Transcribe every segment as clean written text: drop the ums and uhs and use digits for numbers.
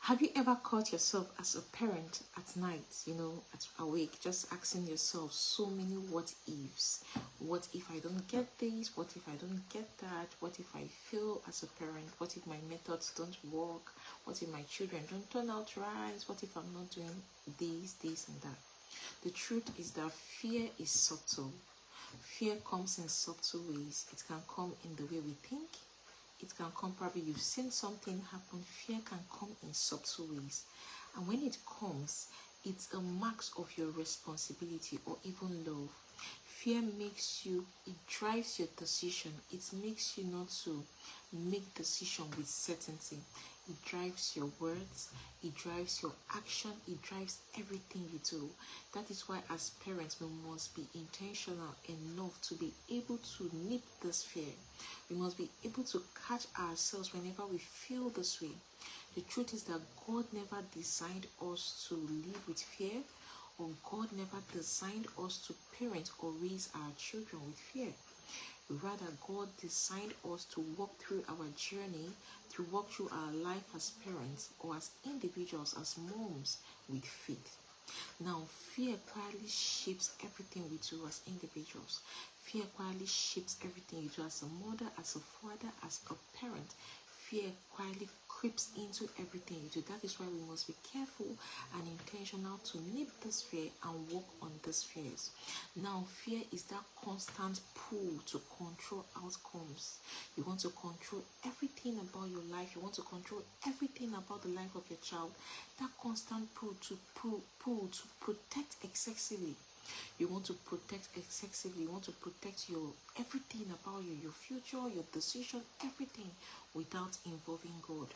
Have you ever caught yourself as a parent at night, at awake, just asking yourself so many what ifs? What if I don't get this? What if I don't get that? What if I fail as a parent? What if my methods don't work? What if my children don't turn out right? What if I'm not doing this, and that? The truth is that fear is subtle. Fear comes in subtle ways. It can come in the way we think. It can come, probably you've seen something happen. Fear can come in subtle ways. And when it comes, it's a mark of your responsibility or even love. Fear makes you, it drives your decision. It makes you not to make decision with certainty. It drives your words. It drives your action. It drives everything you do. That is why as parents, we must be intentional enough to be able to nip this fear. We must be able to catch ourselves whenever we feel this way. The truth is that God never designed us to live with fear, or God never designed us to parent or raise our children with fear. Rather, God designed us to walk through our journey, to walk through our life as parents or as individuals, as moms, with faith. Now, fear quietly shapes everything we do as individuals. Fear quietly shapes everything you do as a mother, as a father, as a parent. Fear quietly creeps into everything you do. That is why we must be careful and intentional to nip this fear and work on these fears. Now, fear is that constant pull to control outcomes. You want to control everything about your life. You want to control everything about the life of your child. That constant pull to protect excessively. You want to protect excessively. You want to protect your everything about you, your future, your decision, everything, without involving God.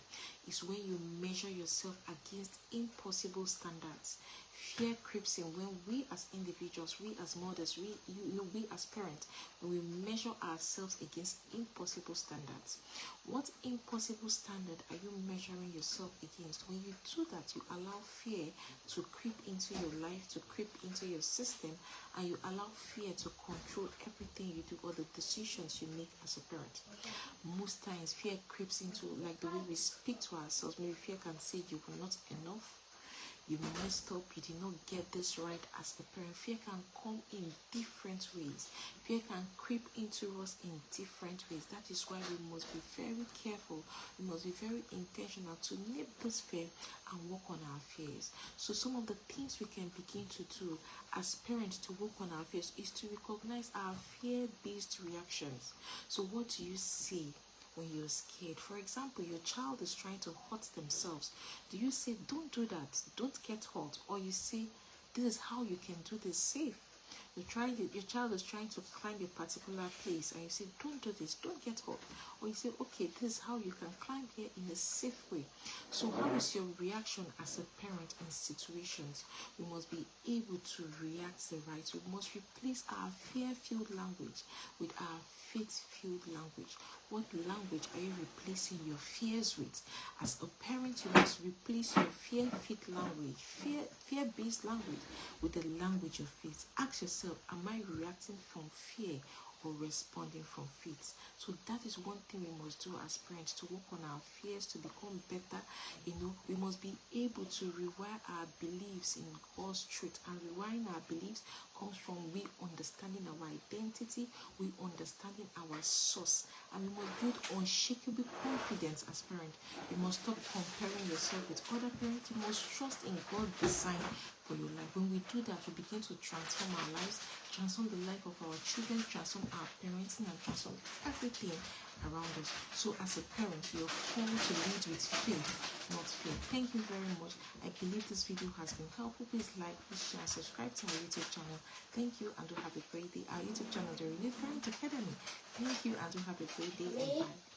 It's when you measure yourself against impossible standards. Fear creeps in when we as individuals, we as mothers, we as parents, when we measure ourselves against impossible standards. What impossible standard are you measuring yourself against? When you do that, you allow fear to creep into your life, to creep into your system, and you allow fear to control everything you do or the decisions you make as a parent. Most times, fear creeps into like the way we speak to ourselves. Maybe fear can say you were not enough. You messed up, you did not get this right as a parent. Fear can come in different ways. Fear can creep into us in different ways. That is why we must be very careful. We must be very intentional to nip this fear and work on our fears. So some of the things we can begin to do as parents to work on our fears is to recognize our fear-based reactions. So what do you say when you're scared? For example, your child is trying to hurt themselves. Do you say, don't do that, don't get hurt? Or you say, this is how you can do this safe? Your child is trying to climb a particular place, and you say, don't do this, don't get hurt. Or you say, okay, this is how you can climb here in a safe way. So how is your reaction as a parent in situations? We must be able to react the right way. We must replace our fear-filled language with our faith-filled language. What language are you replacing your fears with? As a parent, you must replace your fear-filled language, fear-based language, with the language of faith. Ask yourself, am I reacting from fear or responding from faith? So that is one thing we must do as parents, to work on our fears, to become better. We must be able to rewire our beliefs in God's truth. And rewiring our beliefs comes from we understanding our identity, we understanding our source, and we must build unshakable confidence as parents. You must stop comparing yourself with other parents. You must trust in God's design for your life. When we do that, we begin to transform our lives, transform the life of our children, transform our parenting, and transform everything around us. So as a parent, you're called to lead with faith, not fear. Thank you very much. I believe this video has been helpful. Please like, please share, and subscribe to our YouTube channel. Thank you, and do have a great day. Our YouTube channel is the Renewed Parent Academy. Thank you, and do have a great day, and bye.